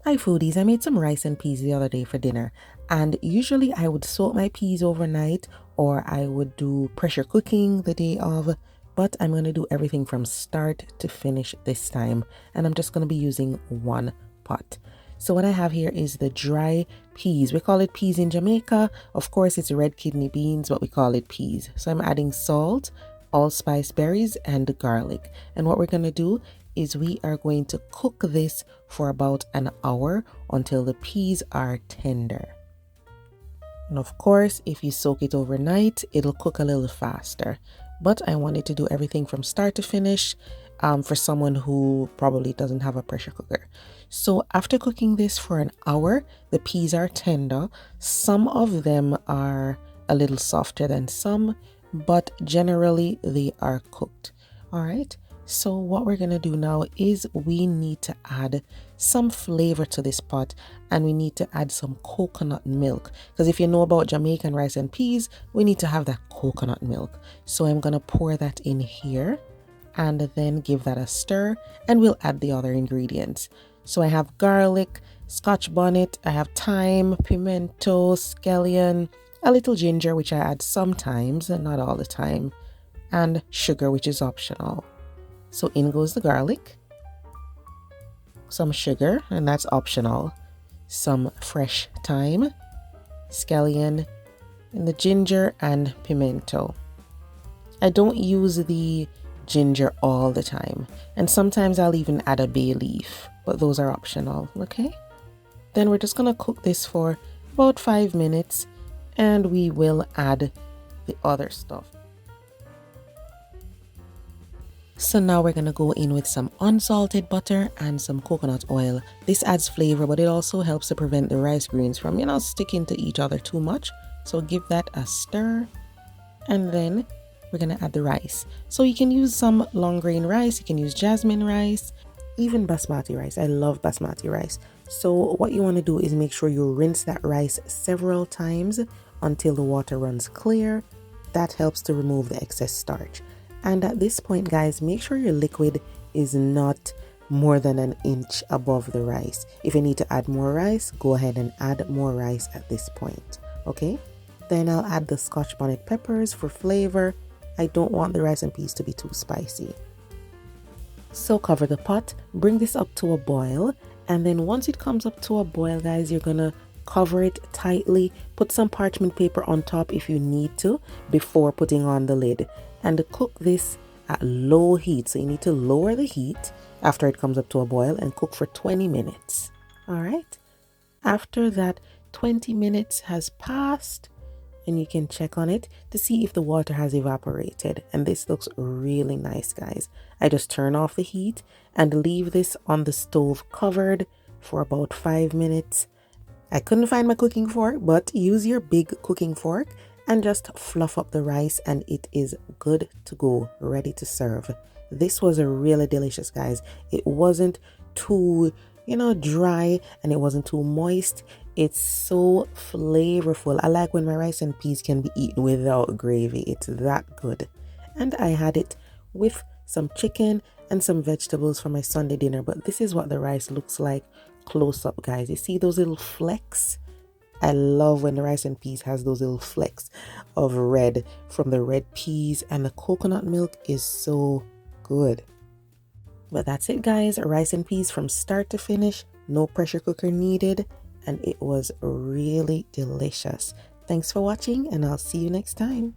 Hi foodies, I made some rice and peas the other day for dinner, and usually I would soak my peas overnight or I would do pressure cooking the day of, but I'm going to do everything from start to finish this time, and I'm just going to be using one pot. So what I have here is the dry peas. We call it peas in Jamaica. Of course, it's red kidney beans, but we call it peas. So I'm adding salt, allspice berries, and garlic. And what we're going to do is we are going to cook this for about an hour until the peas are tender. And of course, if you soak it overnight, it'll cook a little faster. But I wanted to do everything from start to finish for someone who probably doesn't have a pressure cooker. So after cooking this for an hour, the peas are tender. Some of them are a little softer than some, but generally they are cooked. All right. So what we're going to do now is we need to add some flavor to this pot, and we need to add some coconut milk, because if you know about Jamaican rice and peas, we need to have that coconut milk. So I'm going to pour that in here and then give that a stir, and we'll add the other ingredients. So I have garlic, scotch bonnet, I have thyme, pimento, scallion, a little ginger, which I add sometimes and not all the time, and sugar, which is optional. So in goes the garlic, some sugar, and that's optional, some fresh thyme, scallion, and the ginger and pimento. I don't use the ginger all the time, and sometimes I'll even add a bay leaf, but those are optional, okay? Then we're just gonna cook this for about 5 minutes, and we will add the other stuff. So now we're going to go in with some unsalted butter and some coconut oil. This adds flavor, but it also helps to prevent the rice grains from, sticking to each other too much. So give that a stir, and then we're going to add the rice. So you can use some long grain rice, you can use jasmine rice, even basmati rice. I love basmati rice. So what you want to do is make sure you rinse that rice several times until the water runs clear. That helps to remove the excess starch. And at this point, guys, make sure your liquid is not more than an inch above the rice. If you need to add more rice, go ahead and add more rice at this point, okay? Then I'll add the scotch bonnet peppers for flavor. I don't want the rice and peas to be too spicy. So cover the pot, bring this up to a boil, and then once it comes up to a boil, guys, you're gonna cover it tightly, put some parchment paper on top if you need to before putting on the lid, and cook this at low heat. So you need to lower the heat after it comes up to a boil and cook for 20 minutes. All right. After that 20 minutes has passed, and you can check on it to see if the water has evaporated. And this looks really nice, guys. I just turn off the heat and leave this on the stove covered for about 5 minutes. I couldn't find my cooking fork, but use your big cooking fork and just fluff up the rice, and it is good to go, ready to serve. This was really delicious, guys. It wasn't too, dry, and it wasn't too moist. It's so flavorful. I like when my rice and peas can be eaten without gravy. It's that good. And I had it with some chicken and some vegetables for my Sunday dinner, but this is what the rice looks like close up, guys. You see those little flecks? I love when the rice and peas has those little flecks of red from the red peas, and the coconut milk is so good. But that's it, guys. Rice and peas from start to finish, no pressure cooker needed, and it was really delicious. Thanks for watching, and I'll see you next time.